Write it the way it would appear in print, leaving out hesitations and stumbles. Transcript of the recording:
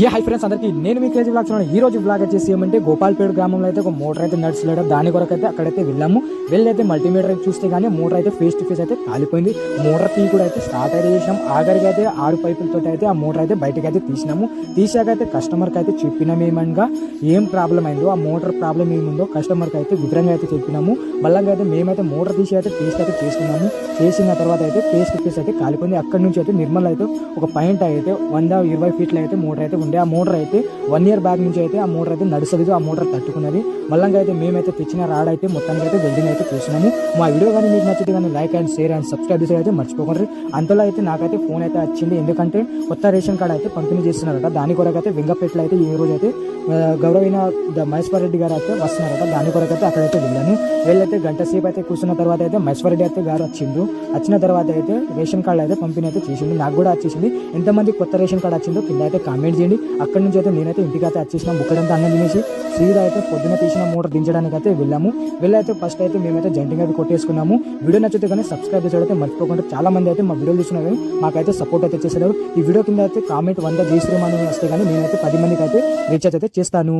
Hi friends అందరికీ నేను మీ crazy blogs ఈ రోజు బ్లాగ్ వచ్చేసి ఏమంటే గోపాల్పేట గ్రామంలో అయితే ఒక మోటార్ అయితే నడుచలేడు. దాని కొరకు అయితే అక్కడైతే వెళ్ళాము. వెళ్ళైతే మల్టీమీటర్ అయితే చూస్తే కానీ మోటార్ అయితే ఫేస్ టు ఫేస్ అయితే కాలిపోయింది. మోటార్ తీ కూడా అయితే స్టార్ట్ అయితే చేసినాం. ఆఖరికి అయితే 6 పైపులతో అయితే ఆ మోటార్ అయితే బయటకి అయితే తీసినాము. తీసాక అయితే కస్టమర్కి అయితే చెప్పినాము ఏమనగా ఏం ప్రాబ్లం అయిందో, ఆ మోటార్ ప్రాబ్లం ఏముందో కస్టమర్కి అయితే వివరంగా అయితే చెప్పినాము. మళ్ళీ అయితే మేమైతే మోటార్ తీసి అయితే టేస్ట్ అయితే చేసుకున్నాము. చేసిన తర్వాత అయితే ఫేస్ టు ఫేస్ అయితే కాలిపోయింది. అక్కడ నుంచి అయితే నిర్మల్ అయితే ఒక పాయింట్ అయితే 120 ఫీట్లు అయితే మోటార్ అయితే ఉండే. ఆ మోటార్ అయితే 1 ఇయర్ బ్యాక్ నుంచి అయితే ఆ మోటార్ అయితే నడుస్తుంది. ఆ మోటార్ తట్టుకున్నది. మళ్ళీ అయితే మేమైతే తెచ్చిన రాడ్ అయితే మొత్తానికి అయితే వెల్డింగ్ అయితే చేసినాము. మా వీడియో కానీ మీకు నచ్చితే కానీ like and share and subscribe చేసి అయితే మర్చిపోకండి. అంతలో అయితే నాకైతే ఫోన్ అయితే వచ్చింది. ఎందుకంటే కొత్త రేషన్ కార్డ్ అయితే పంపిణీ చేస్తున్నారట. దాని కొరకు అయితే వెంగపేటలో అయితే ఈ రోజు అయితే గౌరవైన మహేశ్వర్ రెడ్డి గారు అయితే వస్తున్నారట. దాని కొరకు అయితే అక్కడైతే వెళ్ళాను. వెళ్ళైతే గంట సేపు అయితే కూర్చున్న తర్వాత అయితే మహేశ్వర్ రెడ్డి అయితే గారు వచ్చిండు. వచ్చిన తర్వాత అయితే రేషన్ కార్డు అయితే పంపిణీ అయితే చేసింది. నాకు కూడా వచ్చేసింది. ఎంతమంది కొత్త రేషన్ కార్డు వచ్చిందో కింద అయితే కామెంట్ చేయండి. అక్కడ నుంచి అయితే నేనైతే ఇంటికి అయితే వచ్చేసిన. బుక్కడంతా అన్నం తినేసి సీదా అయితే పొద్దున తీసిన మోటార్ దించడానికి అయితే వెళ్ళాము. వెళ్ళైతే ఫస్ట్ అయితే మేమైతే జంటింగ్ అయితే కొట్టేసుకున్నాము. వీడియో నచ్చితే కానీ సబ్స్క్రైబ్ చేసేది అయితే మర్చిపోకుండా. చాలా మంది అయితే మా వీడియోలు చూసినా కానీ మాకైతే సపోర్ట్ అయితే చేసేవారు. ఈ వీడియో కింద అయితే కామెంట్ 100 జై శ్రీరామ్ అని వస్తే కానీ నేనైతే 10 మందికి అయితే రీఛార్జ్ అయితే చేస్తాను.